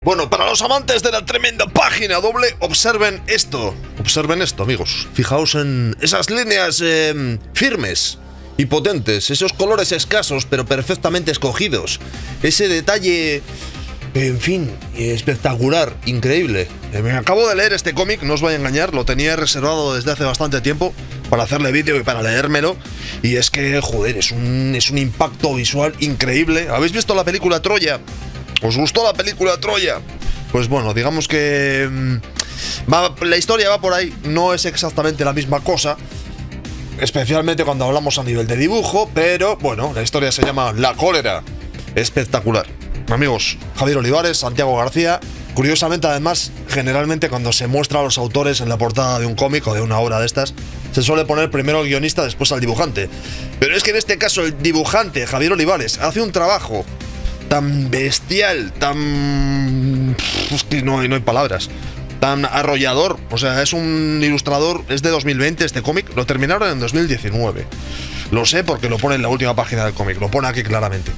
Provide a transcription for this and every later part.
Bueno, para los amantes de la tremenda página doble, observen esto. Observen esto, amigos. Fijaos en esas líneas firmes y potentes, esos colores escasos pero perfectamente escogidos. Ese detalle, en fin, espectacular, increíble. Me acabo de leer este cómic, no os voy a engañar, lo tenía reservado desde hace bastante tiempo para hacerle vídeo y para leérmelo. Y es que, joder, es un impacto visual increíble. ¿Habéis visto la película Troya? ¿Os gustó la película Troya? Pues bueno, digamos que la historia va por ahí. No es exactamente la misma cosa, especialmente cuando hablamos a nivel de dibujo, pero bueno, la historia se llama La Cólera. Espectacular. Amigos, Javier Olivares, Santiago García. Curiosamente, además, generalmente cuando se muestra a los autores en la portada de un cómic o de una obra de estas, se suele poner primero al guionista, después al dibujante. Pero es que en este caso el dibujante, Javier Olivares, hace un trabajo tan bestial, tan... es que no hay palabras, tan arrollador. O sea, es un ilustrador, es de 2020 este cómic, lo terminaron en 2019. Lo sé porque lo pone en la última página del cómic, lo pone aquí claramente.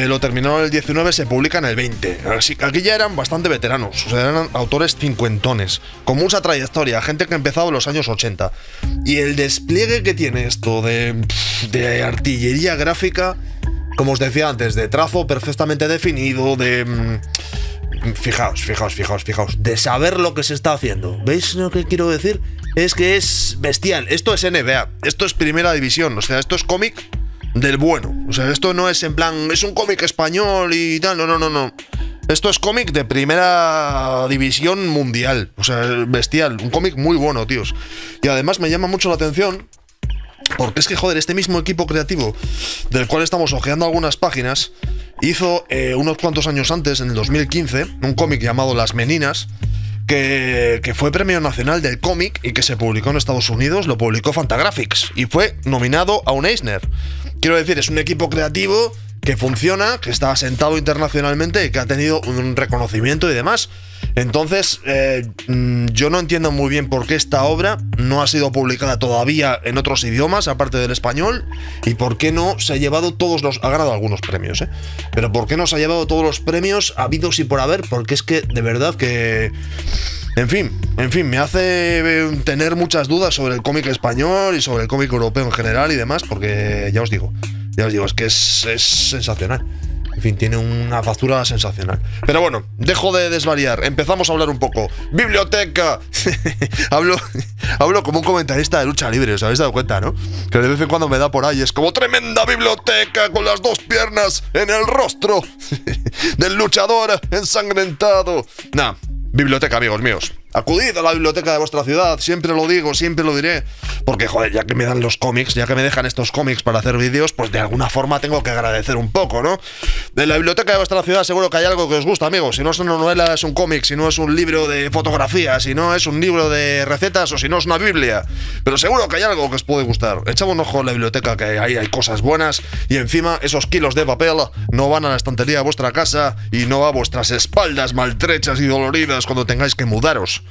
Lo terminaron en el 19, se publica en el 20. Aquí ya eran bastante veteranos, o sea, eran autores cincuentones, con mucha trayectoria, gente que ha empezado en los años 80. Y el despliegue que tiene esto de artillería gráfica, como os decía antes, de trazo perfectamente definido, de... Fijaos, de saber lo que se está haciendo. ¿Veis lo que quiero decir? Es que es bestial. Esto es NBA, esto es primera división, o sea, esto es cómic del bueno. O sea, esto no es en plan, es un cómic español y tal, no. Esto es cómic de primera división mundial. O sea, bestial, un cómic muy bueno, tíos. Y además me llama mucho la atención porque es que, joder, este mismo equipo creativo del cual estamos hojeando algunas páginas hizo unos cuantos años antes, en el 2015, un cómic llamado Las Meninas, que fue premio nacional del cómic y que se publicó en Estados Unidos, lo publicó Fantagraphics y fue nominado a un Eisner. Quiero decir, es un equipo creativo que funciona, que está asentado internacionalmente y que ha tenido un reconocimiento y demás. Entonces, yo no entiendo muy bien por qué esta obra no ha sido publicada todavía en otros idiomas, aparte del español, y por qué no se ha llevado todos los... Ha ganado algunos premios, pero por qué no se ha llevado todos los premios habidos y por haber, porque es que, de verdad que... En fin, me hace tener muchas dudas sobre el cómic español y sobre el cómic europeo en general y demás, porque ya os digo, es que es sensacional. En fin, tiene una factura sensacional. Pero bueno, dejo de desvariar. Empezamos a hablar un poco. ¡Biblioteca! hablo como un comentarista de lucha libre, ¿os habéis dado cuenta, no? Que de vez en cuando me da por ahí. Es como tremenda biblioteca con las dos piernas en el rostro del luchador ensangrentado. Nah, biblioteca, amigos míos. Acudid a la biblioteca de vuestra ciudad, siempre lo digo, siempre lo diré, porque, joder, ya que me dan los cómics, ya que me dejan estos cómics para hacer vídeos, pues de alguna forma tengo que agradecer un poco, ¿no? De la biblioteca de vuestra ciudad seguro que hay algo que os gusta, amigos. Si no es una novela, es un cómic, si no es un libro de fotografía, si no es un libro de recetas o si no es una biblia. Pero seguro que hay algo que os puede gustar. Echad un ojo en la biblioteca, que ahí hay cosas buenas, y encima esos kilos de papel no van a la estantería de vuestra casa y no a vuestras espaldas maltrechas y doloridas cuando tengáis que mudaros.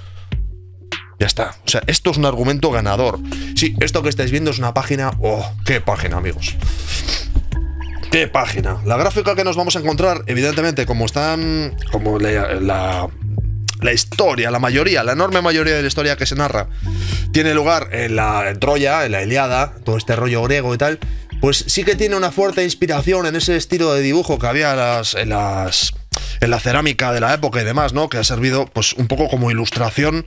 Ya está, o sea, esto es un argumento ganador. Sí, esto que estáis viendo es una página... ¡Oh, qué página, amigos! ¡Qué página! La gráfica que nos vamos a encontrar, evidentemente, como están... Como la historia, la enorme mayoría de la historia que se narra tiene lugar en Troya, en la Ilíada, todo este rollo griego y tal, pues sí que tiene una fuerte inspiración en ese estilo de dibujo que había en la cerámica de la época y demás, ¿no? Que ha servido, pues, un poco como ilustración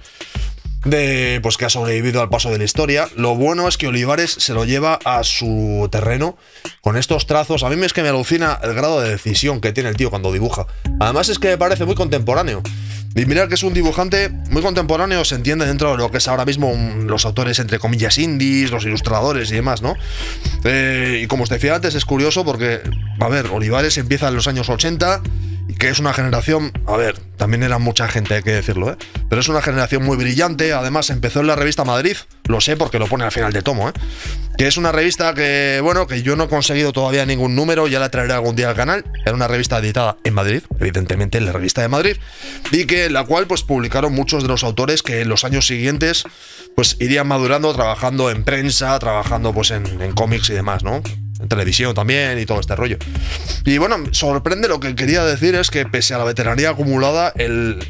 pues que ha sobrevivido al paso de la historia. Lo bueno es que Olivares se lo lleva a su terreno con estos trazos. A mí es que me alucina el grado de decisión que tiene el tío cuando dibuja. Además es que me parece muy contemporáneo. Y mirad que es un dibujante muy contemporáneo, se entiende dentro de lo que es ahora mismo los autores entre comillas indies, los ilustradores y demás, ¿no? Y como os decía antes, es curioso porque, a ver, Olivares empieza en los años 80... que es una generación, a ver, también era mucha gente, hay que decirlo, pero es una generación muy brillante. Además empezó en la revista Madrid, lo sé porque lo pone al final de tomo, que es una revista que, bueno, que yo no he conseguido todavía ningún número, ya la traeré algún día al canal. Era una revista editada en Madrid, evidentemente en la revista de Madrid, y que la cual pues publicaron muchos de los autores que en los años siguientes pues irían madurando, trabajando en prensa, trabajando pues en cómics y demás, ¿no? en televisión también y todo este rollo. Y bueno, sorprende, lo que quería decir es que pese a la veteranía acumulada, el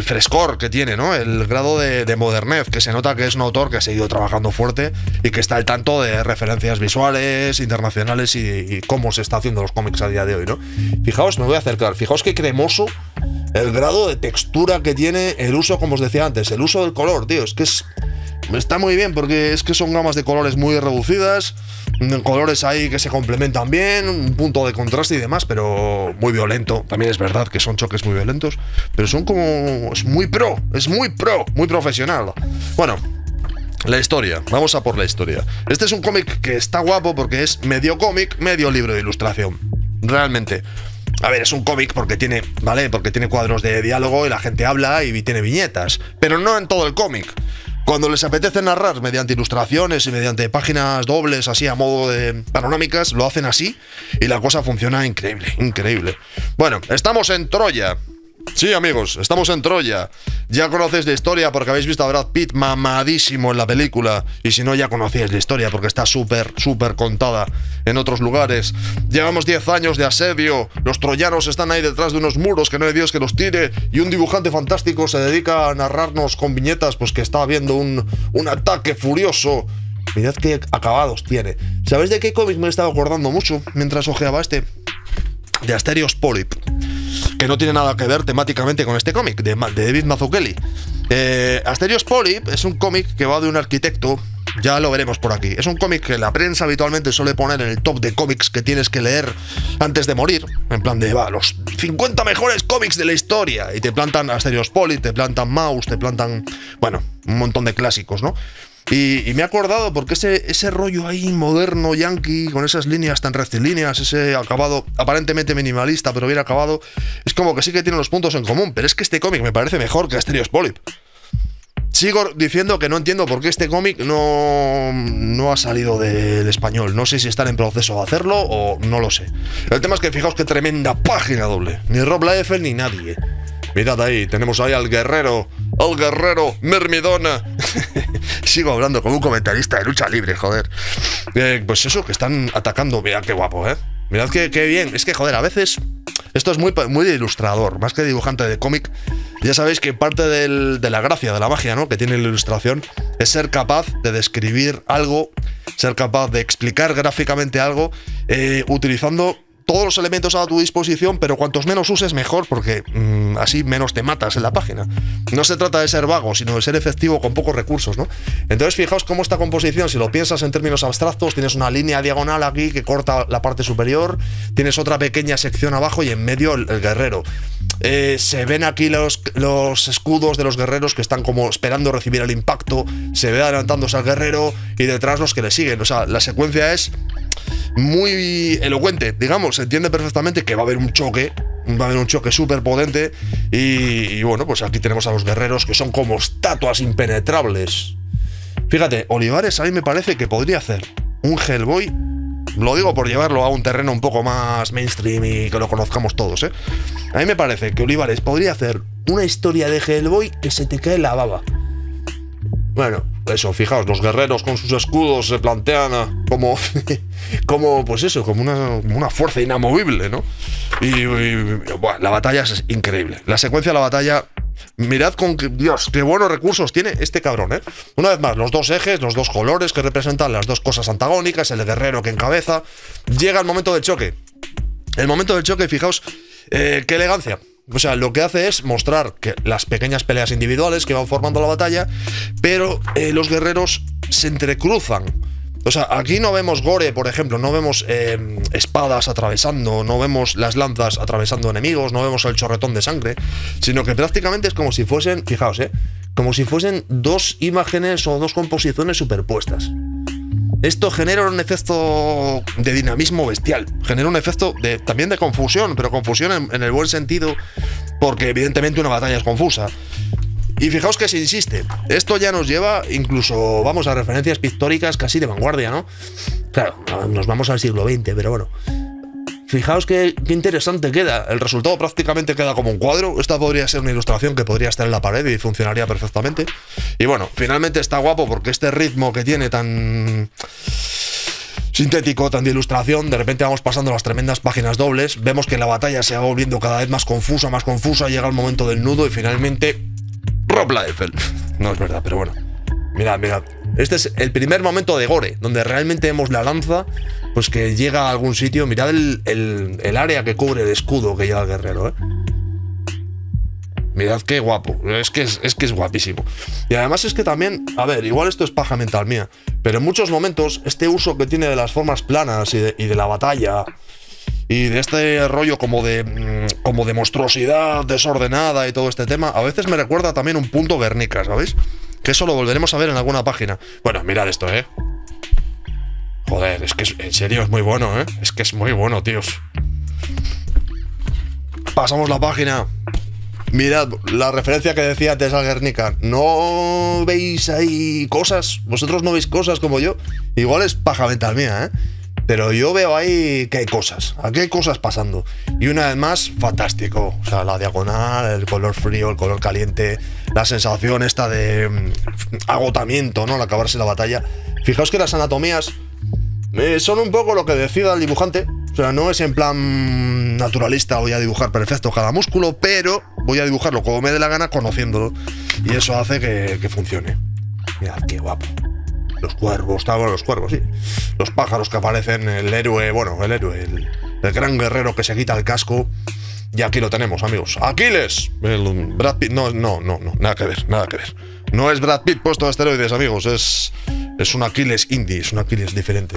frescor que tiene, ¿no? El grado de modernez, que se nota que es un autor que ha seguido trabajando fuerte y que está al tanto de referencias visuales, internacionales y cómo se está haciendo los cómics a día de hoy, ¿no? Fijaos, me voy a acercar, fijaos qué cremoso el grado de textura que tiene, el uso, como os decía antes, el uso del color, tío, es que está muy bien porque es que son gamas de colores muy reducidas, colores ahí que se complementan bien, un punto de contraste y demás, pero muy violento. También es verdad que son choques muy violentos, pero son como... es muy muy profesional. Bueno, la historia, vamos a por la historia. Este es un cómic que está guapo porque es medio cómic, medio libro de ilustración. Realmente. A ver, es un cómic porque tiene, ¿vale? Porque tiene cuadros de diálogo y la gente habla y tiene viñetas, pero no en todo el cómic. Cuando les apetece narrar mediante ilustraciones y mediante páginas dobles, así a modo de panorámicas, lo hacen así y la cosa funciona increíble, increíble. Bueno, estamos en Troya. Sí, amigos, estamos en Troya. Ya conocéis la historia porque habéis visto a Brad Pitt mamadísimo en la película. Y si no, ya conocéis la historia porque está súper contada en otros lugares. Llevamos 10 años de asedio. Los troyanos están ahí detrás de unos muros que no hay Dios que los tire. Y un dibujante fantástico se dedica a narrarnos con viñetas pues que está habiendo un ataque furioso. Mirad qué acabados tiene. ¿Sabéis de qué cómic me estaba acordando mucho mientras ojeaba este? De Asterios Polyp, que no tiene nada que ver temáticamente con este cómic, de David Mazzucchelli. Asterios Polyp es un cómic que va de un arquitecto, ya lo veremos por aquí. Es un cómic que la prensa habitualmente suele poner en el top de cómics que tienes que leer antes de morir, en plan de, los 50 mejores cómics de la historia, y te plantan Asterios Polyp, te plantan Maus, te plantan, bueno, un montón de clásicos, ¿no? Y me he acordado porque ese rollo ahí moderno, yankee, con esas líneas tan rectilíneas, ese acabado aparentemente minimalista, pero bien acabado, es como que sí que tiene los puntos en común, pero es que este cómic me parece mejor que Asterios Polyp. Sigo diciendo que no entiendo por qué este cómic no ha salido del español. No sé si están en proceso de hacerlo o no lo sé. El tema es que fijaos qué tremenda página doble. Ni Rob Liefeld ni nadie. Mirad ahí, tenemos ahí al guerrero Myrmidona. Sigo hablando como un comentarista de lucha libre, joder. Pues eso, que están atacando. Mirad qué guapo, ¿eh? Mirad qué bien. Es que, joder, a veces esto es muy de ilustrador, más que de dibujante de cómic. Ya sabéis que parte de la gracia, de la magia, ¿no?, que tiene la ilustración es ser capaz de describir algo, ser capaz de explicar gráficamente algo, utilizando todos los elementos a tu disposición, pero cuantos menos uses mejor, porque así menos te matas en la página. No se trata de ser vago, sino de ser efectivo con pocos recursos, ¿no? Entonces fijaos cómo esta composición, si lo piensas en términos abstractos, tienes una línea diagonal aquí que corta la parte superior, tienes otra pequeña sección abajo y en medio el guerrero. Se ven aquí los escudos de los guerreros que están como esperando recibir el impacto, se ve adelantándose al guerrero y detrás los que le siguen. O sea, la secuencia es muy elocuente, digamos, se entiende perfectamente que va a haber un choque súper potente y bueno, pues aquí tenemos a los guerreros que son como estatuas impenetrables. Fíjate, Olivares a mí me parece que podría hacer un Hellboy, lo digo por llevarlo a un terreno un poco más mainstream y que lo conozcamos todos, ¿eh? A mí me parece que Olivares podría hacer una historia de Hellboy que se te cae la baba. Bueno, eso, fijaos, los guerreros con sus escudos se plantean como pues eso, como una fuerza inamovible, ¿no? Y bueno, la batalla es increíble. La secuencia de la batalla, mirad Dios, qué buenos recursos tiene este cabrón, ¿eh? Una vez más, los dos ejes, los dos colores que representan las dos cosas antagónicas, el guerrero que encabeza. Llega el momento del choque. El momento del choque, fijaos, qué elegancia. O sea, lo que hace es mostrar que las pequeñas peleas individuales que van formando la batalla, pero los guerreros se entrecruzan. O sea, aquí no vemos gore, por ejemplo, no vemos espadas atravesando, no vemos las lanzas atravesando enemigos, no vemos el chorretón de sangre, sino que prácticamente es como si fuesen, fijaos, como si fuesen dos imágenes o dos composiciones superpuestas. Esto genera un efecto de dinamismo bestial, genera un efecto también de confusión, pero confusión en el buen sentido, porque evidentemente una batalla es confusa. Y fijaos que se insiste, esto ya nos lleva incluso, vamos, a referencias pictóricas casi de vanguardia, ¿no? Claro, nos vamos al siglo XX, pero bueno. Fijaos qué interesante queda, el resultado prácticamente queda como un cuadro. Esta podría ser una ilustración que podría estar en la pared y funcionaría perfectamente. Y bueno, finalmente está guapo porque este ritmo que tiene tan sintético, tan de ilustración. De repente vamos pasando las tremendas páginas dobles, vemos que la batalla se va volviendo cada vez más confusa, llega el momento del nudo y finalmente Rob Liefeld. No es verdad, pero bueno. Mirad. Este es el primer momento de gore, donde realmente vemos la lanza, pues que llega a algún sitio. Mirad el área que cubre el escudo que lleva el guerrero, ¿eh? Mirad qué guapo, es que es guapísimo. Y además es que también, a ver, igual esto es paja mental mía, pero en muchos momentos este uso que tiene de las formas planas y de la batalla y de este rollo como de monstruosidad desordenada y todo este tema, a veces me recuerda también un punto Guernica, ¿sabéis? Que eso lo volveremos a ver en alguna página. Bueno, mirad esto, ¿eh? Joder, es que en serio es muy bueno, ¿eh? Es que es muy bueno, tíos. Pasamos la página. Mirad, la referencia que decía antes al Guernica. ¿No veis ahí cosas? ¿Vosotros no veis cosas como yo? Igual es paja mental mía, ¿eh? Pero yo veo ahí que hay cosas. Aquí hay cosas pasando. Y una vez más, fantástico. O sea, la diagonal, el color frío, el color caliente, la sensación esta de agotamiento, ¿no? Al acabarse la batalla. Fijaos que las anatomías son un poco lo que decida el dibujante. O sea, no es en plan naturalista, voy a dibujar perfecto cada músculo, pero voy a dibujarlo como me dé la gana conociéndolo. Y eso hace que funcione. Mirad qué guapo. Los cuervos, los cuervos, sí. Los pájaros que aparecen, el héroe, el gran guerrero que se quita el casco. Y aquí lo tenemos, amigos. ¡Aquiles! El Brad Pitt, no, nada que ver. No es Brad Pitt puesto a esteroides, amigos, es un Aquiles indie, es un Aquiles diferente.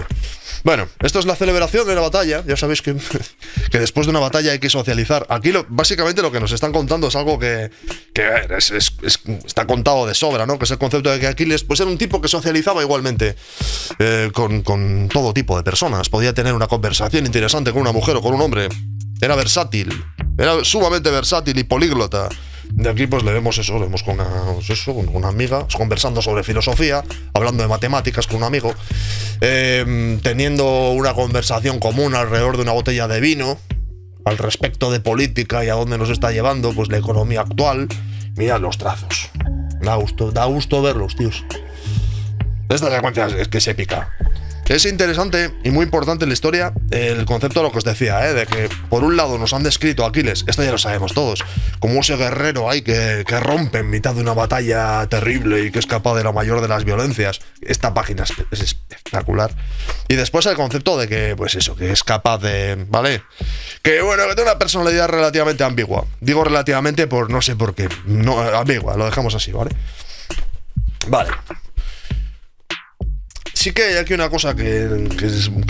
Bueno, esto es la celebración de la batalla. Ya sabéis que después de una batalla hay que socializar. Aquí básicamente lo que nos están contando es algo que está contado de sobra, ¿no? Que es el concepto de que Aquiles pues era un tipo que socializaba igualmente con todo tipo de personas. Podía tener una conversación interesante con una mujer o con un hombre. Era versátil, era sumamente versátil y políglota. De aquí pues le vemos con una amiga, conversando sobre filosofía, hablando de matemáticas con un amigo, teniendo una conversación común alrededor de una botella de vino, al respecto de política y a dónde nos está llevando pues la economía actual. Mirad los trazos, da gusto verlos, tíos. Esta secuencia es que es épica. Es interesante y muy importante en la historia el concepto de lo que os decía, de que por un lado nos han descrito a Aquiles, esto ya lo sabemos todos, como ese guerrero ahí que rompe en mitad de una batalla terrible y que es capaz de la mayor de las violencias. Esta página es espectacular. Y después el concepto de que, pues eso, que es capaz de, ¿vale? Que bueno, que tiene una personalidad relativamente ambigua. Digo relativamente por no sé por qué, no, ambigua, lo dejamos así, ¿vale? Vale. Sí que hay aquí una cosa que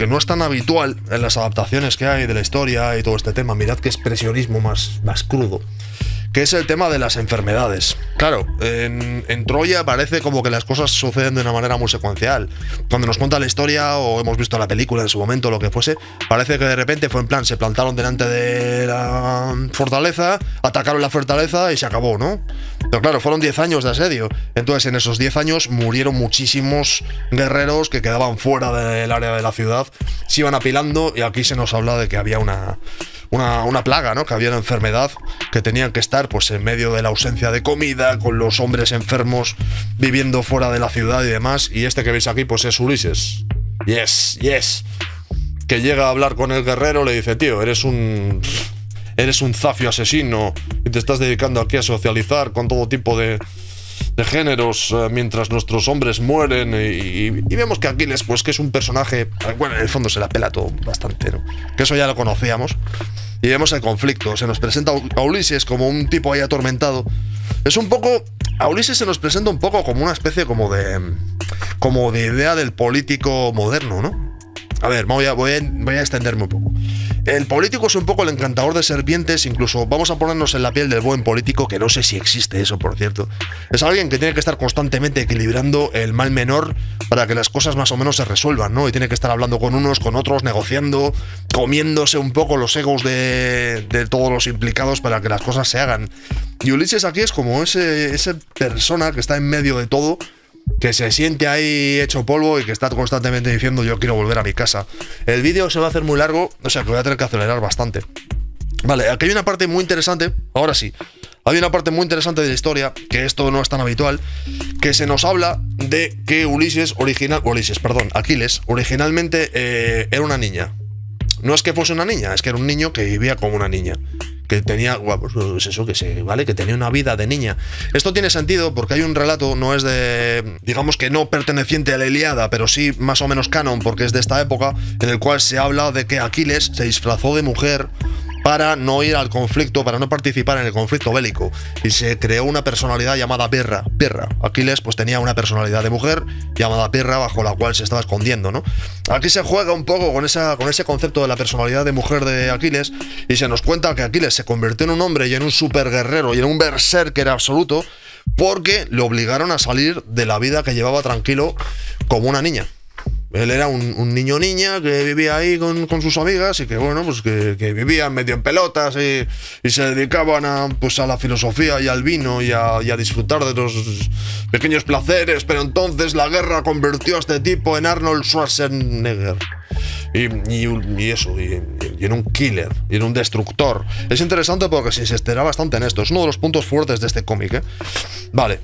no es tan habitual en las adaptaciones que hay de la historia y todo este tema. Mirad qué expresionismo más crudo. Que es el tema de las enfermedades. Claro, en Troya parece como que las cosas suceden de una manera muy secuencial. Cuando nos cuenta la historia o hemos visto la película en su momento, lo que fuese, parece que de repente fue en plan, se plantaron delante de la fortaleza, atacaron la fortaleza y se acabó, ¿no? Pero claro, fueron 10 años de asedio. Entonces en esos 10 años murieron muchísimos guerreros que quedaban fuera del área de la ciudad, se iban apilando y aquí se nos habla de que había una plaga, ¿no? Que había una enfermedad, que tenían que estar pues en medio de la ausencia de comida, con los hombres enfermos viviendo fuera de la ciudad y demás. Y este que veis aquí pues es Ulises. Yes. Que llega a hablar con el guerrero, le dice, tío, eres un zafio asesino y te estás dedicando aquí a socializar con todo tipo de géneros mientras nuestros hombres mueren y vemos que Aquiles pues que es un personaje, bueno, en el fondo se la pela todo bastante, ¿no? Que eso ya lo conocíamos y vemos el conflicto. Se nos presenta a Ulises como un tipo ahí atormentado. Es un poco, a Ulises se nos presenta un poco como una especie como de idea del político moderno, ¿no? A ver, voy a extenderme un poco. El político es un poco el encantador de serpientes, incluso vamos a ponernos en la piel del buen político, que no sé si existe eso, por cierto. Es alguien que tiene que estar constantemente equilibrando el mal menor para que las cosas más o menos se resuelvan, ¿no? Y tiene que estar hablando con unos, con otros, negociando, comiéndose un poco los egos de todos los implicados para que las cosas se hagan. Y Ulises aquí es como esa persona que está en medio de todo, que se siente ahí hecho polvo y que está constantemente diciendo yo quiero volver a mi casa. El vídeo se va a hacer muy largo, o sea que voy a tener que acelerar bastante. Vale, aquí hay una parte muy interesante, ahora sí. Hay una parte muy interesante de la historia, que esto no es tan habitual, que se nos habla de que Aquiles, originalmente era una niña. No es que fuese una niña, es que era un niño que vivía como una niña. Que tenía, pues eso, que tenía una vida de niña. Esto tiene sentido porque hay un relato, no es de, digamos que no perteneciente a la Ilíada, pero sí más o menos canon, porque es de esta época, en el cual se habla de que Aquiles se disfrazó de mujer para no ir al conflicto, para no participar en el conflicto bélico, y se creó una personalidad llamada Pirra. Aquiles pues tenía una personalidad de mujer llamada Pirra, bajo la cual se estaba escondiendo, ¿no? Aquí se juega un poco con ese concepto de la personalidad de mujer de Aquiles, y se nos cuenta que Aquiles se convirtió en un hombre y en un super guerrero y en un berserker absoluto porque le obligaron a salir de la vida que llevaba tranquilo como una niña. Él era un niño-niña que vivía ahí con sus amigas y que, bueno, pues que vivían medio en pelotas y se dedicaban a la filosofía y al vino y a disfrutar de los pequeños placeres, pero entonces la guerra convirtió a este tipo en Arnold Schwarzenegger. Y en un killer, y en un destructor. Es interesante porque se estará bastante en esto. Es uno de los puntos fuertes de este cómic, ¿eh? Vale,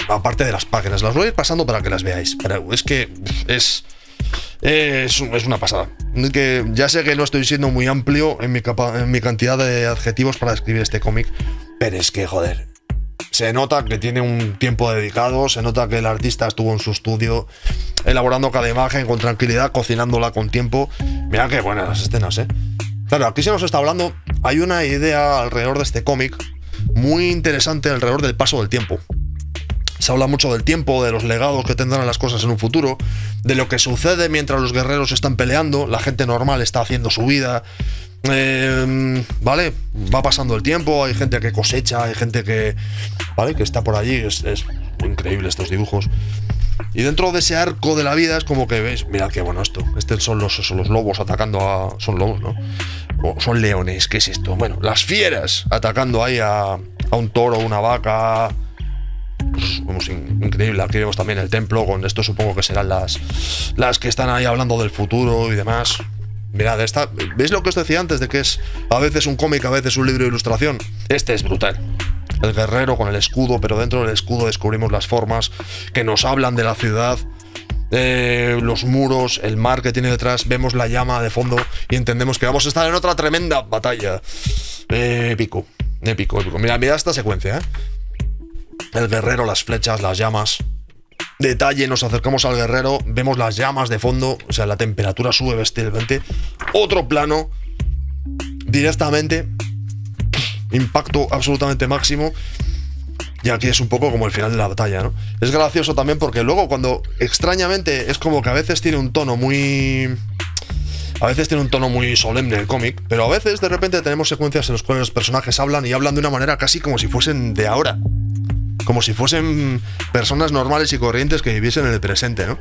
aparte de las páginas, las voy a ir pasando para que las veáis. Pero es que es una pasada. Que ya sé que no estoy siendo muy amplio en mi cantidad de adjetivos para describir este cómic, pero es que, joder, se nota que tiene un tiempo dedicado, se nota que el artista estuvo en su estudio elaborando cada imagen con tranquilidad, cocinándola con tiempo. Mira qué buenas las escenas, ¿eh? Claro, aquí se nos está hablando, hay una idea alrededor de este cómic muy interesante alrededor del paso del tiempo. Se habla mucho del tiempo, de los legados que tendrán las cosas en un futuro, de lo que sucede mientras los guerreros están peleando, la gente normal está haciendo su vida. Vale, va pasando el tiempo, hay gente que cosecha, hay gente que, vale, que está por allí, es increíble estos dibujos. Y dentro de ese arco de la vida es como que veis, mirad qué bueno esto. Estos son los lobos atacando a... Son lobos, ¿no? O son leones, ¿qué es esto? Bueno, las fieras atacando ahí a un toro, una vaca. Pues, vamos, increíble. Aquí vemos también el templo, con esto supongo que serán las que están ahí hablando del futuro y demás. Mirad, ¿veis lo que os decía antes de que es a veces un cómic, a veces un libro de ilustración? Este es brutal. El guerrero con el escudo, pero dentro del escudo descubrimos las formas que nos hablan de la ciudad, los muros, el mar que tiene detrás, vemos la llama de fondo y entendemos que vamos a estar en otra tremenda batalla. Épico. Mirad esta secuencia, ¿eh? El guerrero, las flechas, las llamas. Detalle, nos acercamos al guerrero, vemos las llamas de fondo, o sea, la temperatura sube bestialmente. Otro plano, directamente, impacto absolutamente máximo. Y aquí es un poco como el final de la batalla, ¿no? Es gracioso también porque luego cuando, extrañamente, es como que a veces tiene un tono muy... A veces tiene un tono muy solemne el cómic, pero a veces de repente tenemos secuencias en las cuales los personajes hablan y hablan de una manera casi como si fuesen de ahora. Como si fuesen personas normales y corrientes que viviesen en el presente, ¿no?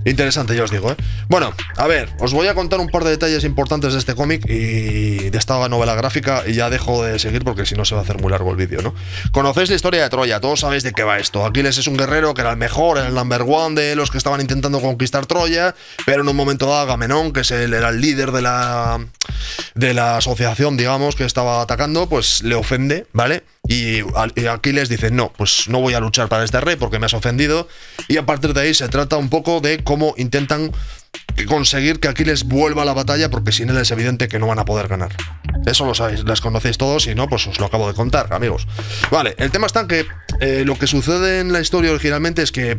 Interesante, ya os digo, ¿eh? Bueno, a ver, os voy a contar un par de detalles importantes de este cómic y de esta novela gráfica y ya dejo de seguir porque si no se va a hacer muy largo el vídeo, ¿no? Conocéis la historia de Troya, todos sabéis de qué va esto. Aquiles es un guerrero que era el mejor, era el number one de los que estaban intentando conquistar Troya, pero en un momento dado Agamenón, que era el líder de la asociación, digamos, que estaba atacando, pues le ofende, ¿vale? Y Aquiles dice, no, pues no voy a luchar para este rey porque me has ofendido. Y a partir de ahí se trata un poco de cómo intentan conseguir que Aquiles vuelva a la batalla, porque sin él es evidente que no van a poder ganar. Eso lo sabéis, las conocéis todos y no, pues os lo acabo de contar, amigos. Vale, el tema está en que lo que sucede en la historia originalmente es que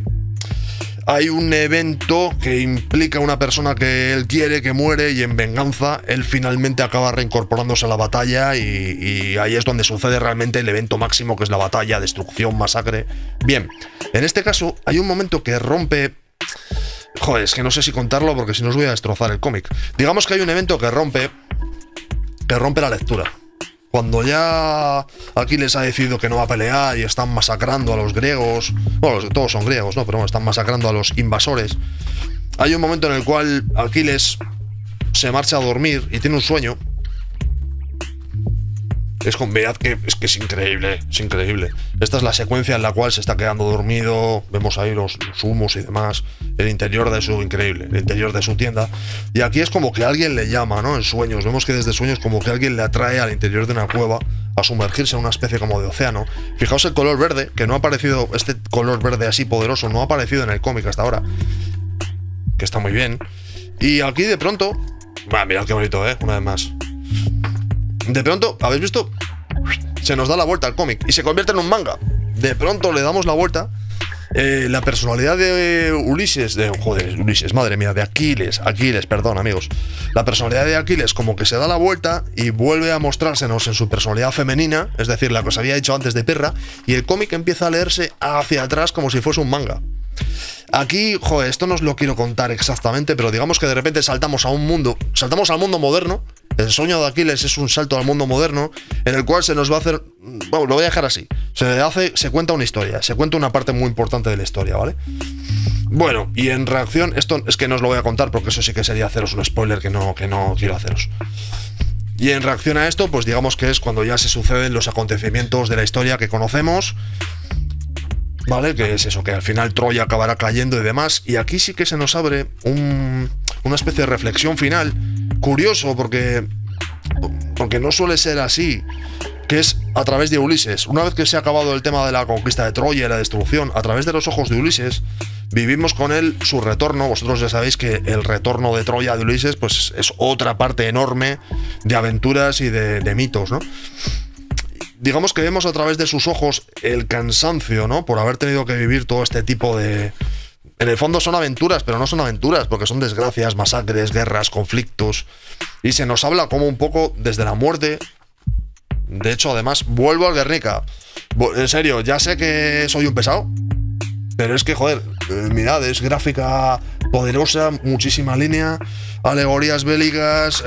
hay un evento que implica a una persona que él quiere, que muere, y en venganza él finalmente acaba reincorporándose a la batalla y ahí es donde sucede realmente el evento máximo, que es la batalla, destrucción, masacre. Bien, en este caso hay un momento que rompe... Joder, es que no sé si contarlo porque si no os voy a destrozar el cómic. Digamos que hay un evento que rompe la lectura. Cuando ya Aquiles ha decidido que no va a pelear y están masacrando a los griegos, bueno, todos son griegos, ¿no? Pero bueno, están masacrando a los invasores. Hay un momento en el cual Aquiles se marcha a dormir y tiene un sueño. Mirad que es increíble, es increíble. Esta es la secuencia en la cual se está quedando dormido, vemos ahí los humos y demás, el interior de su, increíble, el interior de su tienda. Y aquí es como que alguien le llama, ¿no? En sueños, vemos que desde sueños como que alguien le atrae al interior de una cueva a sumergirse en una especie como de océano. Fijaos el color verde, que no ha aparecido, este color verde así poderoso, no ha aparecido en el cómic hasta ahora. Que está muy bien. Y aquí de pronto... mirad qué bonito, una vez más. De pronto, ¿habéis visto? Se nos da la vuelta al cómic y se convierte en un manga. De pronto le damos la vuelta. La personalidad de Ulises, Ulises, madre mía, de Aquiles, perdón, amigos. La personalidad de Aquiles como que se da la vuelta y vuelve a mostrársenos en su personalidad femenina, es decir, la que os había dicho antes de perra, y el cómic empieza a leerse hacia atrás como si fuese un manga. Aquí, esto no os lo quiero contar exactamente, pero digamos que de repente saltamos al mundo moderno. El sueño de Aquiles es un salto al mundo moderno en el cual se nos va a hacer... Bueno, lo voy a dejar así. Se cuenta una historia, se cuenta una parte muy importante de la historia, ¿vale? Bueno, y en reacción... Esto es que no os lo voy a contar porque eso sí que sería haceros un spoiler que no quiero haceros. Y en reacción a esto, pues digamos que es cuando ya se suceden los acontecimientos de la historia que conocemos... ¿Vale? Que es eso, que al final Troya acabará cayendo y demás. Y aquí sí que se nos abre una especie de reflexión final. Curioso, porque no suele ser así. Que es a través de Ulises. Una vez que se ha acabado el tema de la conquista de Troya y la destrucción, a través de los ojos de Ulises, vivimos con él su retorno. Vosotros ya sabéis que el retorno de Troya de Ulises, pues es otra parte enorme de aventuras y de mitos, ¿no? Digamos que vemos a través de sus ojos el cansancio, ¿no? Por haber tenido que vivir todo este tipo de... En el fondo son aventuras, pero no son aventuras, porque son desgracias, masacres, guerras, conflictos. Y se nos habla como un poco desde la muerte. De hecho, además, vuelvo al Guernica. En serio, ya sé que soy un pesado, pero es que, mirad, es gráfica poderosa, muchísima línea, alegorías bélicas...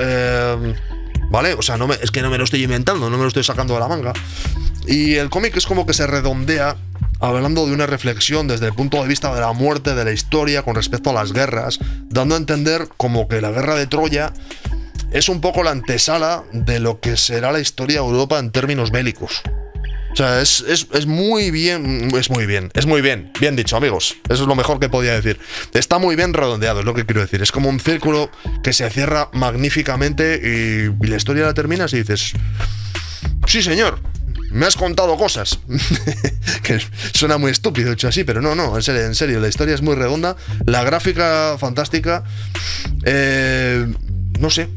¿Vale? O sea, es que no me lo estoy inventando, no me lo estoy sacando de la manga. Y el cómic es como que se redondea hablando de una reflexión desde el punto de vista de la muerte, de la historia con respecto a las guerras, dando a entender como que la guerra de Troya es un poco la antesala de lo que será la historia de Europa en términos bélicos. O sea, es muy bien, bien dicho, amigos. Eso es lo mejor que podía decir. Está muy bien redondeado, es lo que quiero decir. Es como un círculo que se cierra magníficamente y la historia la terminas y dices, sí señor, me has contado cosas. Que suena muy estúpido hecho así, pero no, en serio, la historia es muy redonda, la gráfica fantástica, no sé.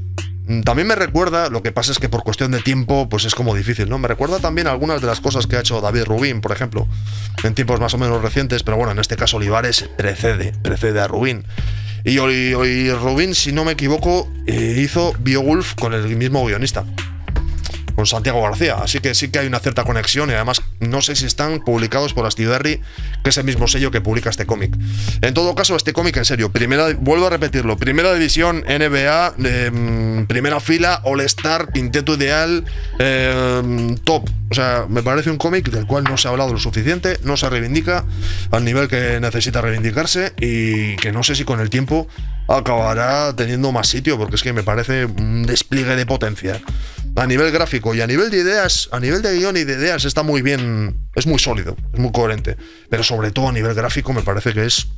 También me recuerda, lo que pasa es que por cuestión de tiempo, pues es como difícil, ¿no? Me recuerda también algunas de las cosas que ha hecho David Rubin, por ejemplo, en tiempos más o menos recientes, pero bueno, en este caso Olivares precede a Rubin. Y Rubin, si no me equivoco, hizo Beowulf con el mismo guionista, con Santiago García, así que sí que hay una cierta conexión y además no sé si están publicados por Astiberri, que es el mismo sello que publica este cómic. En todo caso, este cómic, en serio, vuelvo a repetirlo, primera división, NBA, primera fila, All Star, quinteto ideal, top. O sea, me parece un cómic del cual no se ha hablado lo suficiente, no se reivindica al nivel que necesita reivindicarse y que no sé si con el tiempo acabará teniendo más sitio, porque es que me parece un despliegue de potencia. A nivel gráfico y a nivel de ideas, a nivel de guión y de ideas está muy bien, es muy sólido, es muy coherente. Pero sobre todo a nivel gráfico me parece que es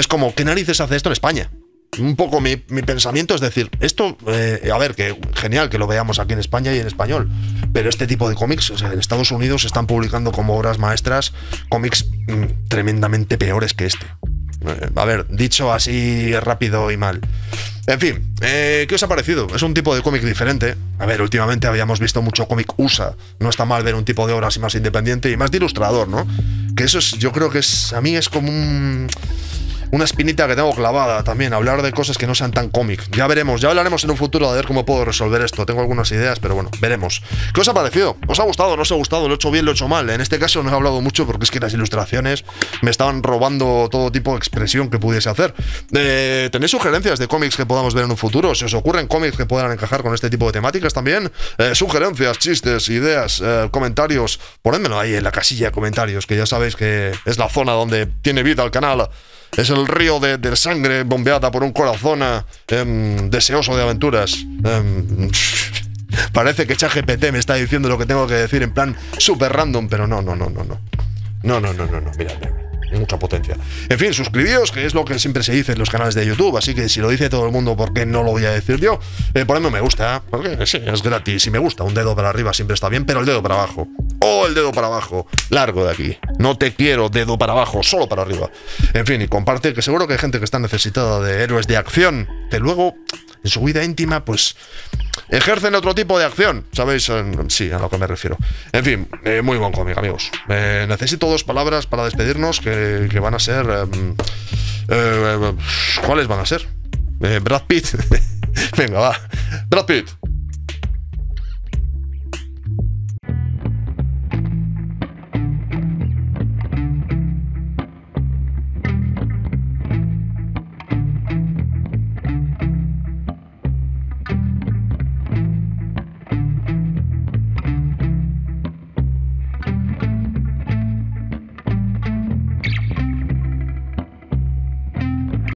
como, ¿qué narices hace esto en España? Un poco mi pensamiento es decir, esto, a ver, que genial que lo veamos aquí en España y en español, pero este tipo de cómics, o sea, en Estados Unidos se están publicando como obras maestras cómics tremendamente peores que este. A ver, dicho así rápido y mal. En fin, ¿qué os ha parecido? Es un tipo de cómic diferente. A ver, últimamente habíamos visto mucho cómic USA. No está mal ver un tipo de obra así más independiente y más de ilustrador, ¿no? Que eso es, yo creo que a mí es como una espinita que tengo clavada también, hablar de cosas que no sean tan cómic. Ya veremos, ya hablaremos en un futuro de ver cómo puedo resolver esto. Tengo algunas ideas, pero bueno, veremos. ¿Qué os ha parecido? ¿Os ha gustado? ¿No os ha gustado? ¿Lo he hecho bien? ¿Lo he hecho mal? En este caso no he hablado mucho porque es que las ilustraciones me estaban robando todo tipo de expresión que pudiese hacer. ¿Tenéis sugerencias de cómics que podamos ver en un futuro? ¿Se os ocurren cómics que puedan encajar con este tipo de temáticas también? Sugerencias, chistes, ideas, comentarios, ponedmelo ahí en la casilla de comentarios, que ya sabéis que es la zona donde tiene vida el canal. Es el río de sangre bombeada por un corazón deseoso de aventuras. Parece que ChatGPT me está diciendo lo que tengo que decir en plan súper random, pero no. Mirad. mucha potencia. En fin, suscribíos, que es lo que siempre se dice en los canales de YouTube, así que si lo dice todo el mundo, ¿por qué no lo voy a decir yo? Ponedme me gusta, porque sí, es gratis y me gusta. Un dedo para arriba siempre está bien, pero el dedo para abajo. ¡Oh, el dedo para abajo! Largo de aquí. No te quiero dedo para abajo, solo para arriba. En fin, y comparte, que seguro que hay gente que está necesitada de héroes de acción, que luego, en su vida íntima, pues ejercen otro tipo de acción, ¿sabéis? Sí, a lo que me refiero. En fin, muy buen cómic, amigos. Necesito 2 palabras para despedirnos que van a ser... ¿cuáles van a ser? Brad Pitt. Venga, va. Brad Pitt.